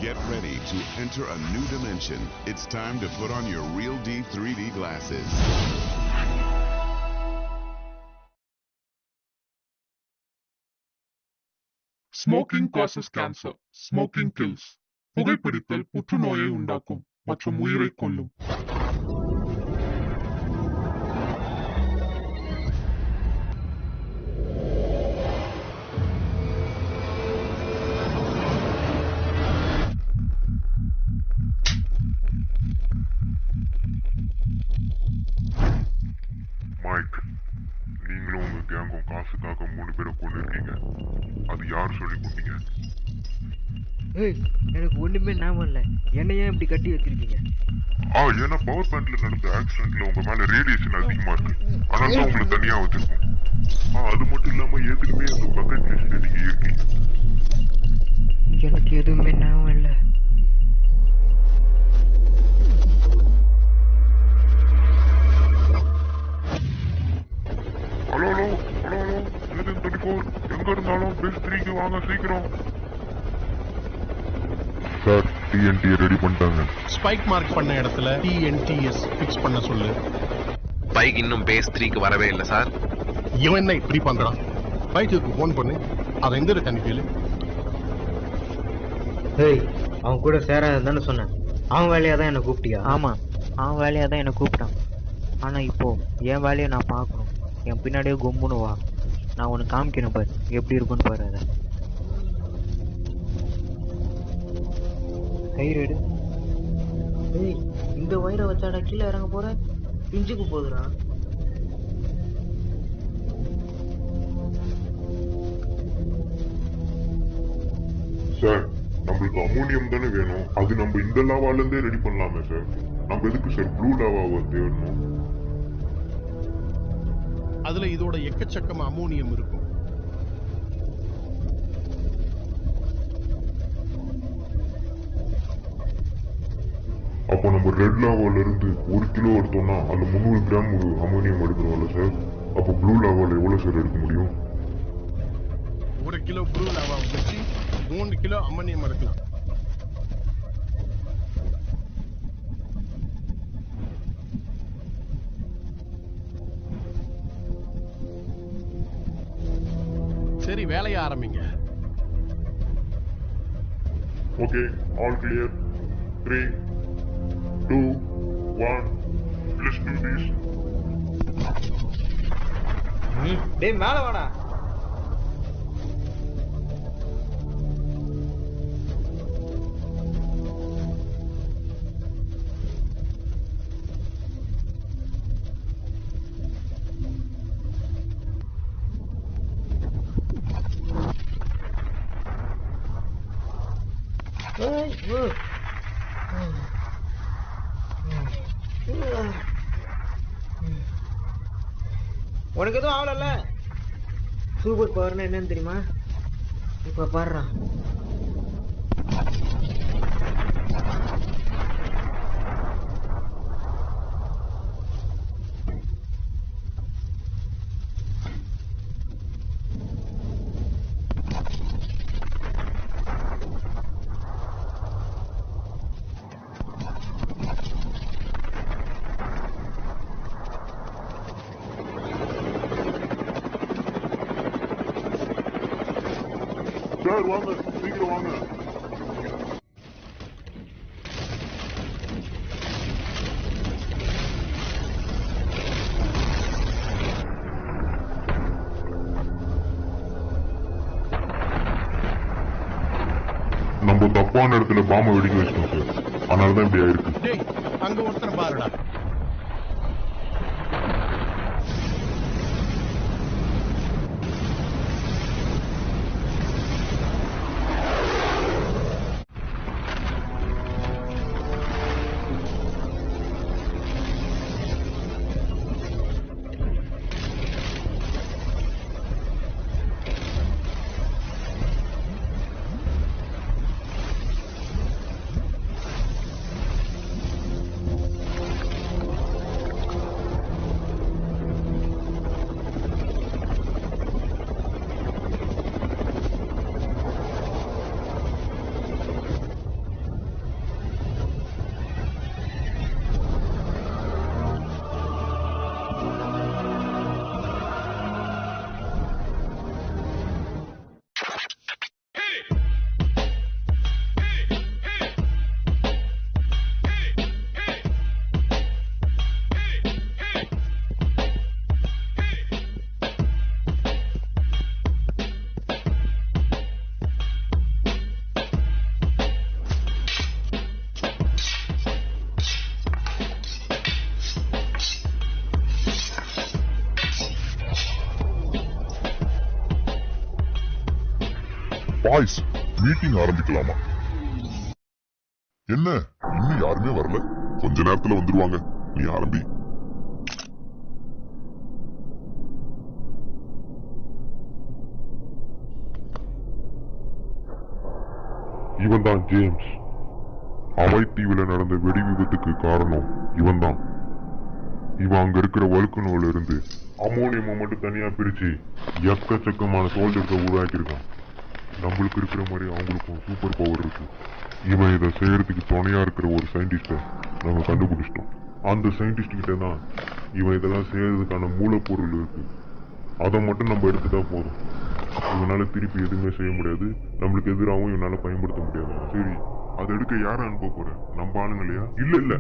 Get ready to enter a new dimension. It's time to put on your Real D 3D glasses. Smoking causes cancer. Smoking kills. புகைப்பிடித்தல் புற்றுநோயை உண்டாக்கும் மற்றும் உயிரை கொல்லும். Mic, நீங்களும் உங்க கேங்கும் காசுக்காக 3 பேரை கொண்டிருக்கீங்க. அது யார் சொல்லி கொண்டீங்க? எனக்கு ஒண்ணுமே ஞாபகம் இல்ல. என்ன ஏன் இப்படி கட்டி வச்சிருக்கீங்க? ஏன்னா பவர் பிளான்ட்ல நடந்த ஆக்சிடென்ட்ல உங்க மேல ரேடியேஷன் அதிகமா இருக்கு. அதனால தான் உங்களை தனியா வச்சிருக்கோம். அது மட்டும் இல்லாம ஏற்கனவே இந்த பக்கெட் லிஸ்ட்ல நீங்க இருக்கீங்க. எனக்கு எதுவுமே ஞாபகம் இல்ல. Hello hello hello hello, agent 34 எங்க இருந்தாலும் பேஸ் 3க்கு வாங்க சீக்கிரம். சார், டிஎன்டி ரெடி பண்ணிட்டாங்க. ஸ்பைக் மார்க் பண்ண இடத்துல டிஎன்டிஎஸ் ஃபிக்ஸ் பண்ண சொல்லு. பைக் இன்னும் பேஸ் 3க்கு வரவே இல்லை சார். இவன் என்ன இப்படி பண்றான்? பைக்குக்கு ஃபோன் பண்ணு, அதை எங்க இருக்கான்னு கேளு. அவன் கூட சேராதுன்னு சொன்னேன். அவன் வேலையா தான் என்ன கூப்பிட்டியா? ஆமா, அவன் வேலையா தான் என்ன கூப்பிட்டான். ஆனா இப்போ என் வேலையை நான் பார்க்கணும். என் பின்னாடியே கும்புன்னு வா, நான் உனக்கு காமிக்கணும் பாரு, எப்படி இருக்குன்னு பாரு. அதை கயிறு இந்த வயிறை வச்சாடா கீழே இறங்க போற, பிஞ்சுக்கு போகுதுடா. சார், நம்மளுக்கு அமோனியம் தானே வேணும். அது நம்ம இந்த லாவால இருந்தே ரெடி பண்ணலாமே சார். நம்ம எதுக்கு சார் ப்ளூ லாவாவை தேடணும்? அதுல இதோட எக்கச்சக்கம் அமோனியம் இருக்கும். அப்போ நம்ம ரெட் லாவால இருந்து 1 கிலோ எடுத்தோம்னா அதுல 300 கிராம் அமோனியம் எடுக்கணும்ல சார். அப்போ ப்ளூ லாவால எவ்வளவு சார் எடுக்க முடியும்? 1 கிலோ ப்ளூ லாவா வச்சு 3 கிலோ அமோனியம் எடுக்கலாம். சரி, வேலையை ஆரம்பிங்க. Okay, all clear. 3, 2, 1, let's do this. டேய் மேல வாடா. உனக்கு எதுவும் ஆகல? சூப்பர் பவர்னா என்னன்னு தெரியுமா? இப்ப பாடுறான். சார் வாங்க, சீக்கிரம் வாங்க. நம்ம தப்பான இடத்துல பாம்பை வெடிக்க வச்சிட்டோம் சார். அதனாலதான் இப்படி ஆயிருக்கு. டேய், அங்க ஒருத்தனை பாருடா. பாய்ஸ் மீட்டிங் ஆரம்பிக்கலாமா? என்ன இன்னும் யாருமே வரல? கொஞ்ச நேரத்துல வந்துருவாங்க. நீ ஆரம்பி. இவன் தான் ஜேம்ஸ். ஹவாய் தீவுல நடந்த வெடி விபத்துக்கு காரணம் இவன் தான். இவன் அங்க இருக்கிற வழுக்குநூல இருந்து அமோனியமை மட்டும் தனியா பிரிச்சு எக்கச்சக்கமான சோல்ஜர்ஸை உருவாக்கியிருக்கான். நம்மளுக்கு இருக்கிற மாதிரி அவங்களுக்கும் சூப்பர் பவர் இருக்கு. இவன் இதை செய்யறதுக்கு துணையா இருக்கிற ஒரு சயின்டிஸ்ட நாங்க கண்டுபிடிச்சிட்டோம். அந்த சயின்டிஸ்ட் கிட்ட தான் இவன் இதெல்லாம் செய்யறதுக்கான மூலப்பொருள் இருக்கு. அதை மட்டும் நம்ம எடுத்துட்டா போதும். இவனால திருப்பி எதுவுமே செய்ய முடியாது. நம்மளுக்கு எதிராகவும் இவனால பயன்படுத்த முடியாது. சரி, அதை எடுக்க யார அனுப்ப போற? நம்ம ஆளுங்க இல்லையா? இல்ல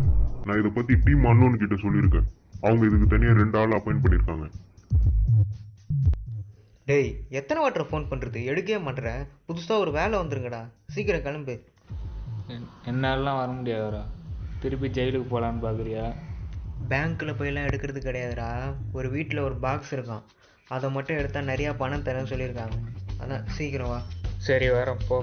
நான் இதை பத்தி டீம் அன்னோன் கிட்ட சொல்லியிருக்கேன். அவங்க இதுக்கு தனியா 2 ஆள் அப்பாயிண்ட் பண்ணிருக்காங்க. டேய், எத்தனை வாட்டர் ஃபோன் பண்ணுறது? எடுக்கவே மாட்டேற. புதுசாக ஒரு வேலை வந்துருங்கடா, சீக்கிரம் கிளம்பு. என்னாலலாம் வர முடியாதுடா. திருப்பி ஜெயிலுக்கு போகலான்னு பார்க்குறியா? பேங்க்கில் போயெல்லாம் எடுக்கிறது கிடையாதுடா. ஒரு வீட்டில் ஒரு பாக்ஸ் இருக்கான், அதை மட்டும் எடுத்தால் நிறையா பணம் தரேன்னு சொல்லியிருக்காங்க. அதான் சீக்கிரம் வா. சரி வரேன் போ.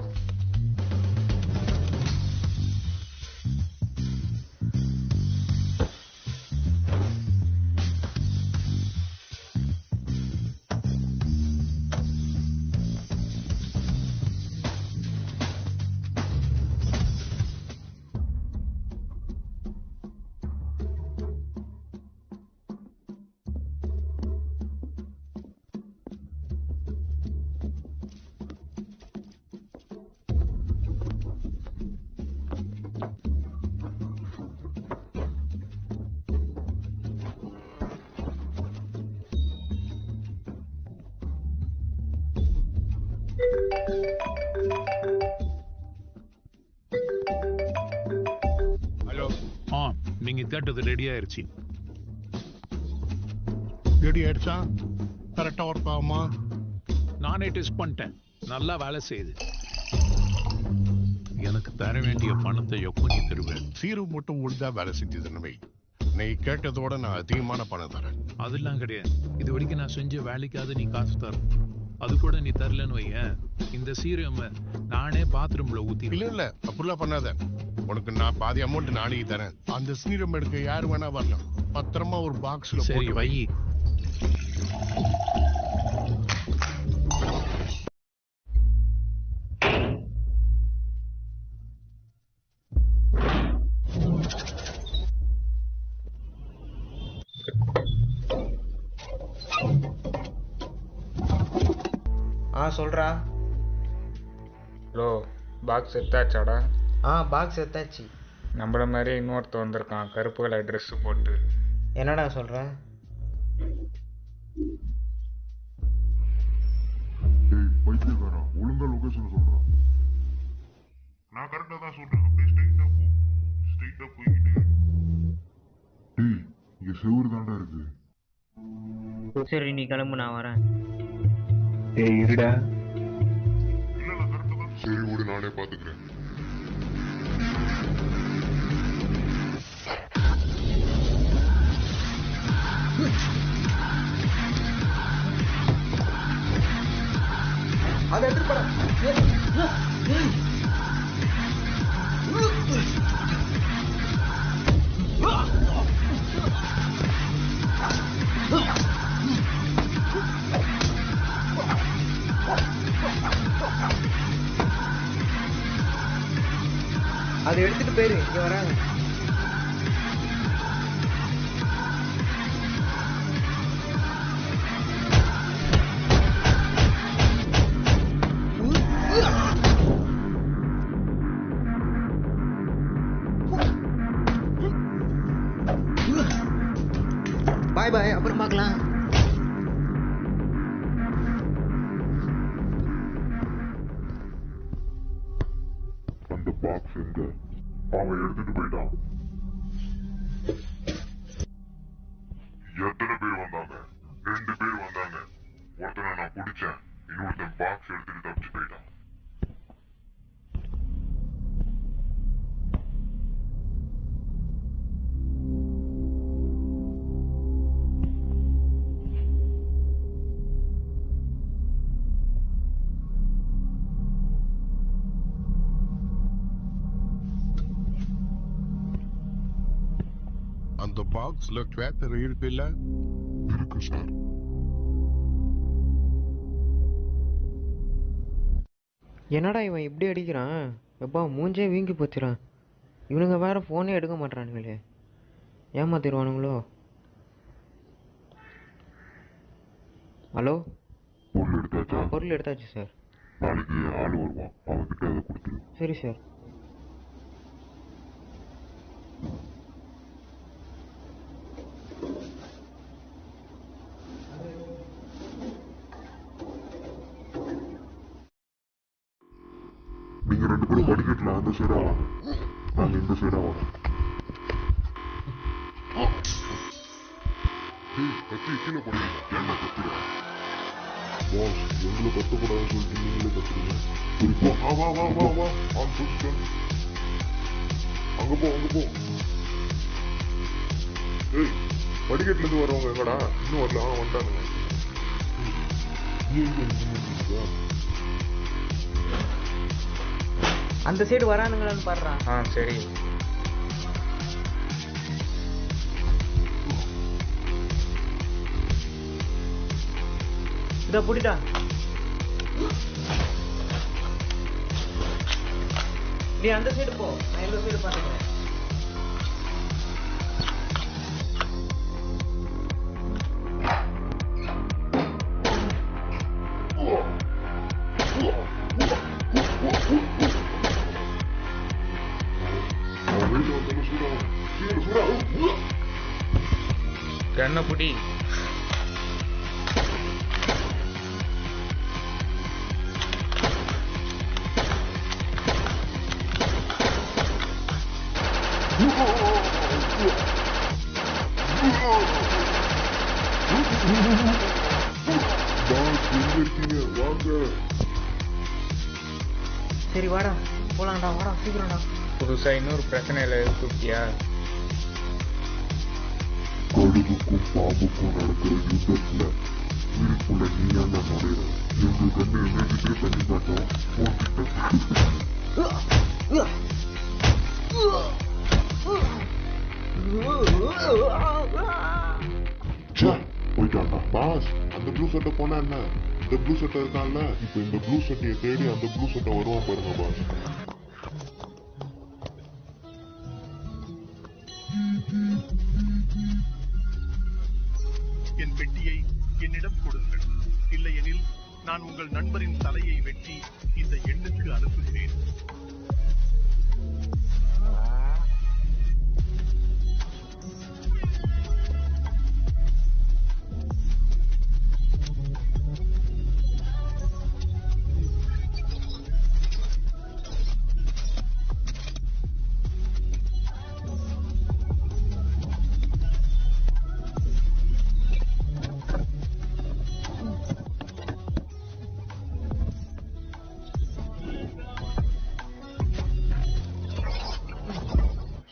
ஹலோ. நீங்க கேட்டது ரெடி ஆயிருச்சு. ரெடி ஆயிடுச்சா? கரெக்டா ஒர்க் ஆகுமா? நானே டெஸ்ட் பண்ணிட்டேன். நல்லா வேலை செய்யுது. எனக்கு தர வேண்டிய பணத்தை எப்போ நீ தருவேன்? சீரம் மட்டும் ஒழுங்கா வேலை செஞ்சதுன்னு வை. நீ கேட்டதோட நான் அதிகமான பணம் தரேன். அதெல்லாம் கிடையாது. இது வரைக்கும் நான் செஞ்ச வேலைக்காவது நீ காசு தரணும். அது கூட நீ தரலன்னு வையேன், இந்த சீரம் நானே பாத்ரூம்ல ஊத்தி. இல்ல அப்படிலாம் பண்ணாத. உனக்கு நான் பாதி அமௌண்ட் நாளைக்கு தரேன். அந்த சீரம் எடுக்க யாரு வேணா வரலாம். பத்திரமா ஒரு பாக்ஸ்ல சரி வை. சொல்கிறா. Hello, box எடுத்தாச்சாடா? பாக்ஸ் எடுத்தாச்சு. நம்மள மாதிரி இன்னொருத்த வந்திருக்கான், கருப்பு கலர் ட்ரெஸ்ஸு போட்டு. என்னடா சொல்கிற? பைத்தியக்காரன், ஒழுங்கா லொகேஷன் சொல்றான். நான் கரெக்டா தான் சொல்றேன். அப்படியே ஸ்ட்ரைட்டா போ. ஸ்ட்ரைட்டா போய்கிட்டு டேய், இங்க செவுரு தாண்டா இருக்கு. சரி நீ கிளம்பு, நான் வரேன். ஏய் இருடா. இல்ல நான் கரெக்டா தான். சரி விடு, நானே பாத்துக்கிறேன். அதை எடுத்துட்டு போடா. அதை எடுத்துட்டு போயிரு, இங்க வராங்க. பாய் பாய், அப்புறம் பார்க்கலாம். அந்த பாக்ஸ் எங்க? அவன் எடுத்துட்டு போயிட்டான். எத்தனை பேர் வந்தாங்க? 2 பேர் வந்தாங்க. ஒருத்தனை நான் பிடிச்சேன், இன்னொருத்தன் பாக்ஸ் எடுத்துட்டு தப்பிச்சு போயிட்டான். அந்த பாக்ஸ்ல பேப்பர் இருக்குல்ல? இருக்கு சார். என்னடா இவன் இப்படி அடிக்கிறான்? எப்பா மூஞ்சே வீங்கி போச்சுறான். இவனுங்க வேற ஃபோனே எடுக்க மாட்டானுங்களே, ஏமாத்திடுவானுங்களோ? ஹலோ, பொருள் எடுத்தாச்சு சார். நாளைக்கு ஆள் வருவான், அவன்கிட்ட அதை கொடுத்துரு. சரி சார். நீங்க 2 பேரும் படிக்கட்டுல அந்த சைடா வாங்க, நாங்க இந்த சைடா வாங்க. கத்தி கீழே போடுங்க. என்ன கத்துற பாஸ்? எங்களை கத்தக்கூடாதுன்னு சொல்லிட்டு நீங்களே கத்துறீங்க. வா வா வா வா வா, ஆன் பொசிஷன். அங்க போ அங்க போ. ஏய், படிக்கட்டுல இருந்து வரவங்க எங்கடா? இன்னும் வரல. வந்துட்டானுங்க. அந்த சைடு வரானுங்களான்னு பாடுறான். சரி. இதை புடிடா. நீ அந்த சைடு போ, நான் இந்த சைடு பாத்துக்கிறேன். கண்ண புடி. சரி வாடா போலாம்டா, வாடா சீக்கிரம்டா. புதுசா இன்னொரு பிரச்சனையில இருக்கியா? கழுகுக்கும் பாம்புக்கும் நடக்கிற யுத்தத்துல வீட்டுக்குள்ள நீ ஏன்டா நுழையிற? எங்க கண்ணு எங்ககிட்டே தண்ணி காட்டும். போயிட்டான்டா பாஸ். அந்த ப்ளூ சட்டை போனா என்ன? இந்த ப்ளூ சட்டை இருக்கான்ல, இப்ப இந்த ப்ளூ சட்டையை தேடி அந்த ப்ளூ சட்டை வருவான் பாருங்க பாஸ். என் பெட்டியை என்னிடம் கொடுங்கள், இல்லையெனில் நான் உங்கள் நண்பரின் தலையை வெட்டி இந்த எண்ணுக்கு அனுப்புகிறேன்.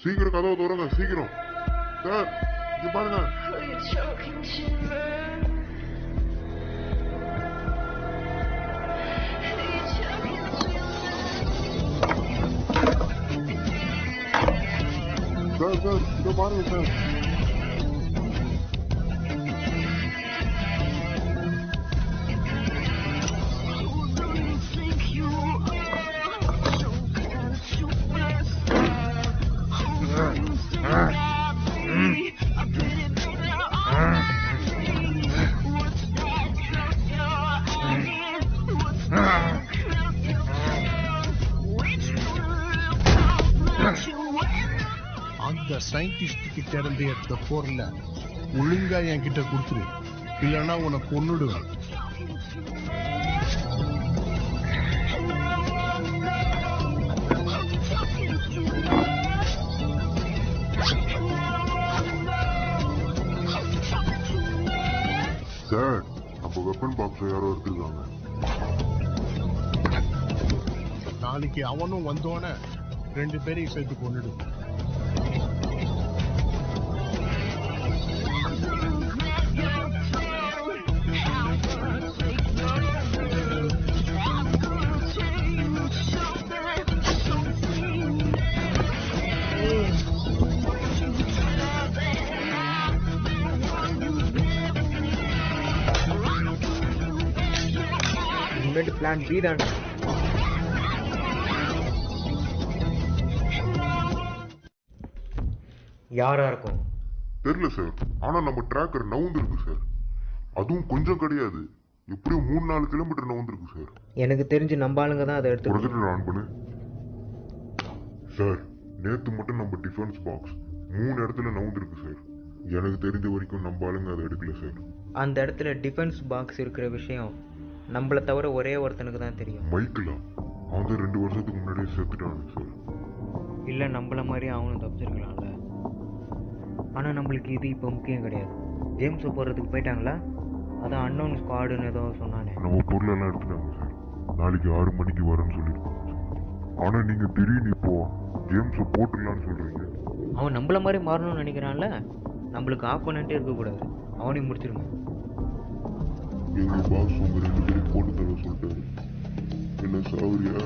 சீக்கிரம் கதவை திறங்க, சீக்கிரம் சார். இங்க பாருங்க. சார் சார் இதை பாருங்க சார். அந்த சயின்டிஸ்ட் கிட்ட இருந்து எடுத்த பொருள ஒழுங்கா என்கிட்ட கொடுத்துரு, இல்லைன்னா உன்னை கொன்னுடுவேன். சார், நம்ம வெப்பன் பாக்ஸ் யாரோ எடுத்துருக்காங்க. நாளைக்கு அவனும் வந்தோன 2 பேரையும் சேர்த்து கொன்னுடுவேன். பிளான் பி தான். யாரா இருக்கும்? தெரியல சார். ஆனா நம்ம டிராக்கர் நவுந்திருக்கு சார். அதுவும் கொஞ்சம் கிடையாது, எப்படியும் 3-4 கிலோமீட்டர் நவுந்திருக்கு சார். எனக்கு தெரிஞ்சு நம்ம ஆளுங்க தான் அதை எடுத்து. ப்ரொஜெக்டர் ஆன் பண்ணு சார். நேத்து மட்டும் நம்ம டிஃபென்ஸ் பாக்ஸ் 3 இடத்துல நவுந்திருக்கு சார். எனக்கு தெரிஞ்ச வரைக்கும் நம்ம ஆளுங்க அதை எடுக்கல சார். அந்த இடத்துல டிஃபென்ஸ் பாக்ஸ் இருக்கிற விஷயம் நம்மளை தவிர ஒரே ஒருத்தனுக்கு தான் தெரியும். மைக்கிளா? அவன் 2 வருஷத்துக்கு முன்னாடியே செத்துட்டானு சார். இல்லை நம்மள மாதிரி அவனும் தப்பிச்சிருக்கலாம்ல. ஆனால் நம்மளுக்கு இது இப்போ முக்கியம் கிடையாது. ஜேம்ஸை போடுறதுக்கு போயிட்டாங்களா? அதான் அன்னோன் ஸ்குவாடுன்னு ஏதோ சொன்னானே. நம்ம பொருளெல்லாம் எடுத்துட்டாங்க சார். நாளைக்கு 6 மணிக்கு வரேன்னு சொல்லியிருக்காங்க சார். ஆனா நீங்க திடீர்னு இப்போ ஜேம்ஸை போட்டுடலான்னு சொல்றீங்க. அவன் நம்மள மாதிரி மாறணும்னு நினைக்கிறான்ல. நம்மளுக்கு ஆப்போனன்ட்டே இருக்கக்கூடாது, அவனையும் முடிச்சிருங்க. எங்க பாஸ் உங்க 2 பேரும் போட்டு தர சொல்லிட்டாரு. என்ன சாவரியா?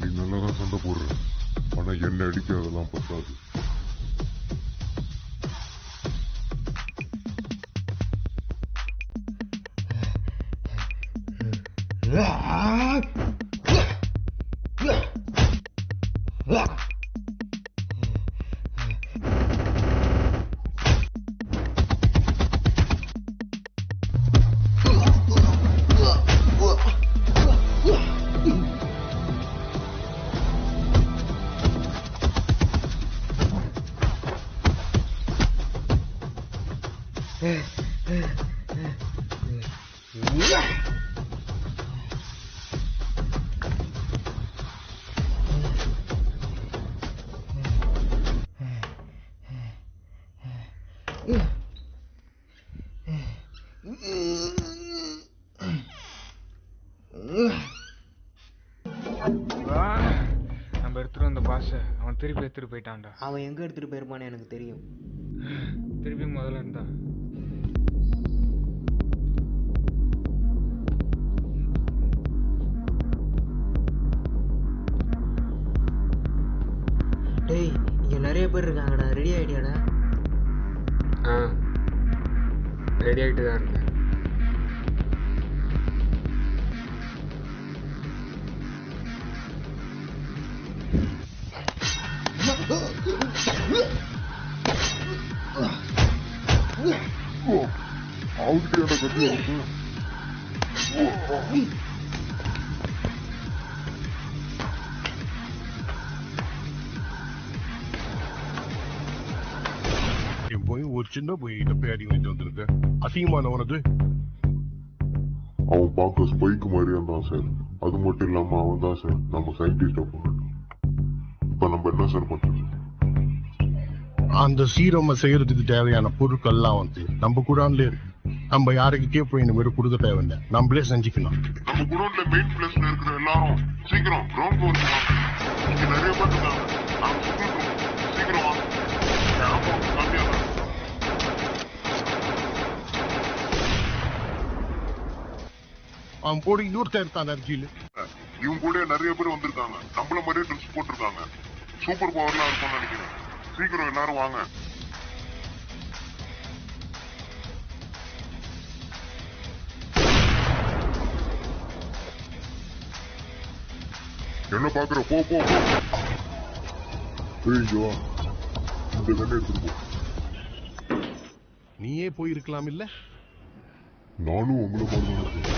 நீ நல்லாதான் சண்டை போடுற, ஆனா என்ன அடிக்க அதெல்லாம் பத்தாது. நம்ம எடுத்துட்டு வந்த பாஷ அவன் திருப்பி எடுத்துட்டு போயிட்டான்டா. அவன் எங்க எடுத்துட்டு போயிருப்பான்னு எனக்கு தெரியும். திருப்பி முதல்ல இருந்தா டேய், இங்க நிறைய பேர் இருக்காங்கடா. ரெடி ஆயிட்டியாடா? ரெடி ஆகிட்டு தான் இருந்தேன். அவகிட்ட கட்டி இருக்கு. போய் ஒரு சின்ன போயிட்ட பேடி வாங்கிட்டு வந்திருக்க. அசிங்கமானவனது. அவன் பார்க்க ஸ்பைக் மாதிரியா தான் சார். அது மட்டும் இல்லாம அவன் தான் சார் நம்ம சயின்டிஸ்ட போகணும். இப்ப நம்ம என்ன சார் பண்றது? அந்த சீரமை செய்யறதுக்கு தேவையான பொருட்கள்லாம் வந்து நம்ம குடான்ல இருக்கு. நம்ம யாருக்கிட்டே போய் இந்த மாதிரி கொடுக்க தேவையில்லை, நம்மளே செஞ்சுக்கலாம். நம்ம குடோன்ல மெயின் பிளேஸ்ல இருக்கிற எல்லாரும் சீக்கிரம் கிரவுண்ட் ஃப்ளோருக்கு வாங்க. இங்க நிறைய பேர் இருக்காங்க, நாங்க சுத்திட்டு இருக்கோம். சீக்கிரம் வாங்க. அமௌண்ட் கம்மியா தான். அவன் போடி இன்னொருத்தர் இருக்கான் அர்ஜியில். இவங்க கூட நிறைய பேர் வந்திருக்காங்க, நம்மள மாதிரியே ட்ரெஸ் போட்டிருக்காங்க. சூப்பர் பவர்லாம் இருக்கும்னு நினைக்கிறேன். சீக்கிரம் எல்லாரும் வாங்க. என்ன பாக்குற? போ போ போ. இங்க வா, இந்த கண்ணை எடுத்துட்டு போ. நீயே போயிருக்கலாம் இல்ல? நானும் உங்களை மாதிரி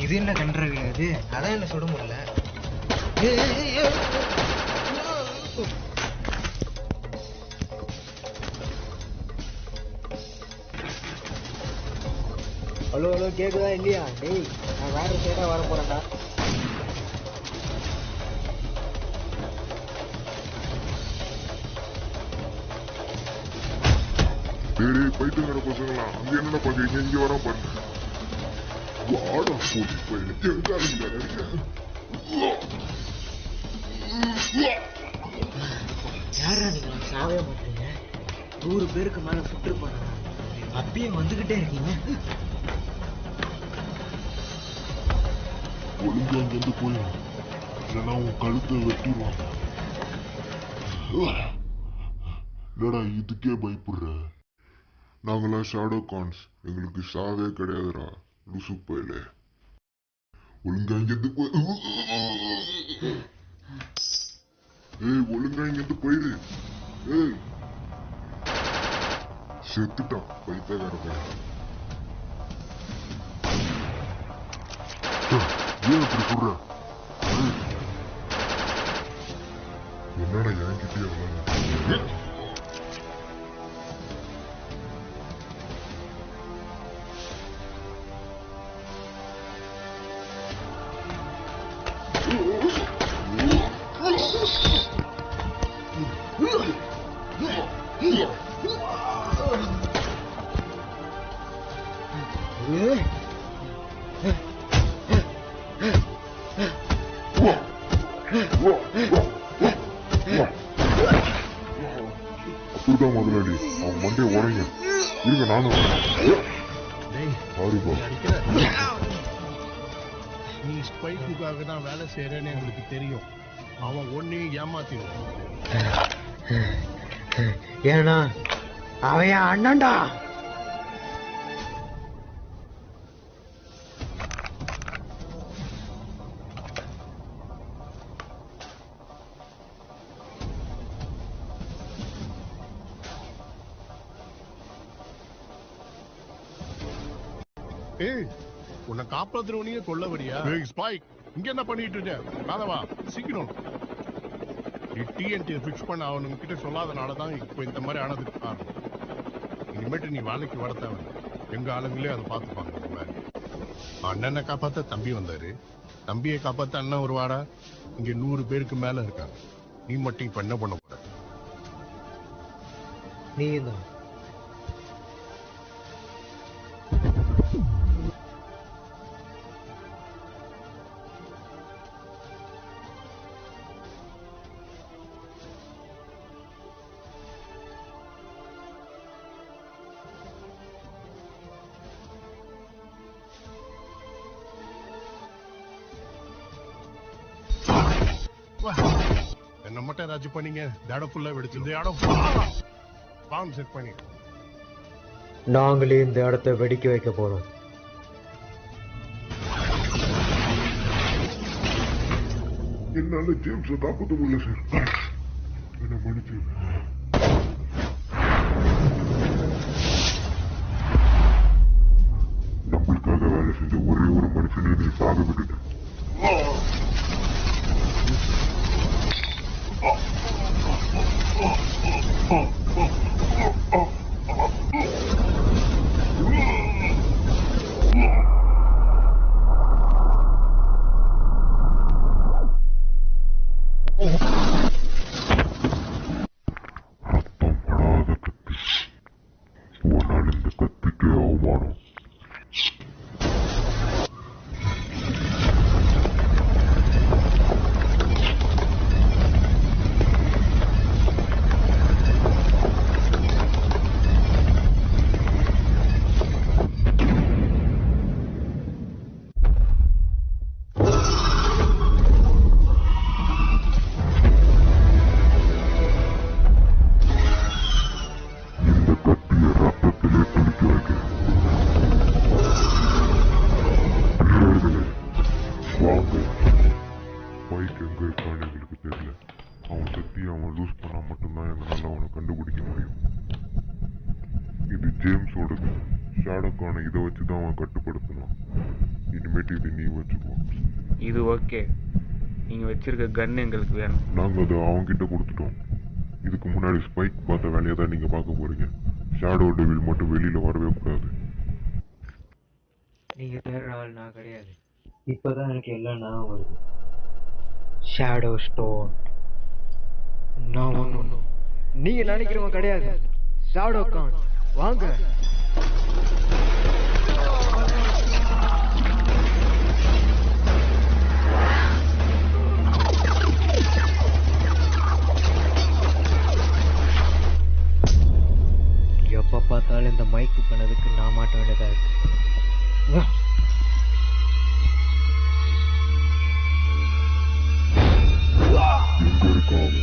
இது என்ன கன்றாவியா? அது அதான் என்ன சுட முடியல. ஹலோ ஹலோ, கேக்குதா இல்லையா? டேய், நான் வேற சைடா வர போறேன்டா. டேய் பைத்துங்கிற பசங்களா, அங்க என்னென்ன பாக்குறீங்க? இங்க வர பாருங்க. வாடா போட்டு போயிட்டு யாரா நீங்க சாவே மாட்டீங்க? 100 பேருக்கு மேல சுற்று போனா அப்பயே வந்துகிட்டே இருக்கீங்க. ஒழுங்கு அங்கிருந்து போய் இல்லைன்னா உன் கழுத்தை வெட்டிடுவாங்க. என்னடா இதுக்கே பயப்படுற? நாங்களாம் ஷாடோ கான்ஸ், எங்களுக்கு சாவே கிடையாதுடா லூசு போயில. ஒழுங்கா இங்கிருந்து போய் ஒழுங்கா இங்கிருந்து போயிரு. செத்துட்டான் பைத்தியக்கார பையன். ஏன் இப்படி சொல்ற? என்னடா என்கிட்டயே அப்படிதான் முதலாளி, அவன் மண்டைய உடைங்க. இருங்க நானும் நீ ஸ்பைக்குக்காக தான் வேலை செய்யறேன்னு எங்களுக்கு தெரியும். அவன் ஒன்னையும் ஏமாத்திடுவான். ஏன்னா அவன் அண்ணன்டா. ஏய், உன்னை காப்பாத்துறவனையே கொல்ல வரியா? ஸ்பைக், இங்க என்ன பண்ணிட்டு இருக்க? ராதவா, சீக்கிரம். நீ டிஎன்டி ஃபிக்ஸ் பண்ண அவனுங்க கிட்ட சொல்லாதனாலதான் இப்போ இந்த மாதிரி ஆனதுக்கு காரணம். இனிமேட்டு நீ வேலைக்கு வர தேவை, எங்க ஆளுங்களே அதை பார்த்துப்பாங்க. அண்ணனை காப்பாத்த தம்பி வந்தாரு, தம்பியை காப்பாத்த அண்ணன் ஒரு வாடா. இங்க 100 பேருக்கு மேல இருக்காங்க. நீ மட்டும் இப்ப என்ன பண்ண போற? நீ தான் என்ன மட்டும் ராஜு பண்ணீங்க. இந்த இடம் ஃபுல்லா வெடிச்சு, இந்த இடம் பாம் செட் பண்ணி நாங்களே இந்த இடத்தை வெடிக்க வைக்க போறோம். என்னால ஜேம்ஸை காப்பாற்ற முடியல சார், என்ன மன்னிச்சு. நம்மளுக்காக வேலை செஞ்ச ஒரே ஒரு மனுஷனே நீ சாக விட்டுட்ட. ரத்தம் படாத கத்தி. போனால் இந்த கத்திக்கு அவமானம். இந்த கத்தியை ரத்தத்திலே குளிக்க வைக்க. பிள்ளைகளே, வாங்க. பைக் எங்க இருக்கான்னு எங்களுக்கு தெரியல. அவன் சக்தியை அவன் லூஸ் பண்ணா மட்டும்தான் எங்களால அவனை கண்டுபிடிக்க முடியும். இது ஜேம்ஸோடது. ஷாடோக்கான இதை வச்சுதான் அவன் கட்டுப்படுத்தணும். இனிமேட்டு இதை நீ வச்சுக்கோ. இது ஓகே. நீங்கள் வச்சிருக்க கன் எங்களுக்கு வேணும். நாங்க அதை அவன்கிட்ட கொடுத்துட்டோம். இதுக்கு முன்னாடி ஸ்பைக் பார்த்த வேலையை தான் நீங்க பார்க்க போறீங்க. ஷாடோ டெவில் மட்டும் வெளியில வரவே கூடாது. நீங்க தேடுற ஆள் நான் கிடையாது. இப்பதான் எனக்கு எல்லாம் ஞாபகம் வருது. Shadow stone. நான் ஒன்றும் நீங்க நினைக்கிறவங்க கிடையாது. ஷேடோ கான் வாங்க. எப்ப பார்த்தாலும் இந்த மைக்கு பண்ணதுக்கு நான் மாட்ட வேண்டியதா இருக்கு. எங்க இருக்காங்க?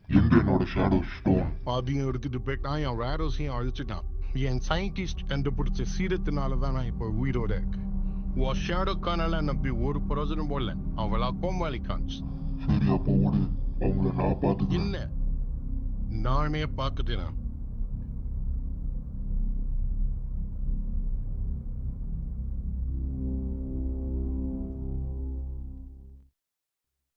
எங்க என்னோட ஷேடோ ஸ்டோன்? அதையும் எடுத்துட்டு போயிட்டான், என் வேரோஸையும் அழிச்சிட்டான். என் சயின்டிஸ்ட் கண்டுபிடிச்ச சீரத்தினாலதான் நான் இப்ப உயிரோட இருக்கேன். உன் ஷேடோ கானால நம்பி ஒரு பிரயோஜனம் போடல. அவளா கோமாளி கான்ஸ். சரி அப்போ ஓடு. அவங்கள நான் பார்த்துக்கிறேன். என்ன நானே பார்த்துட்டேன்.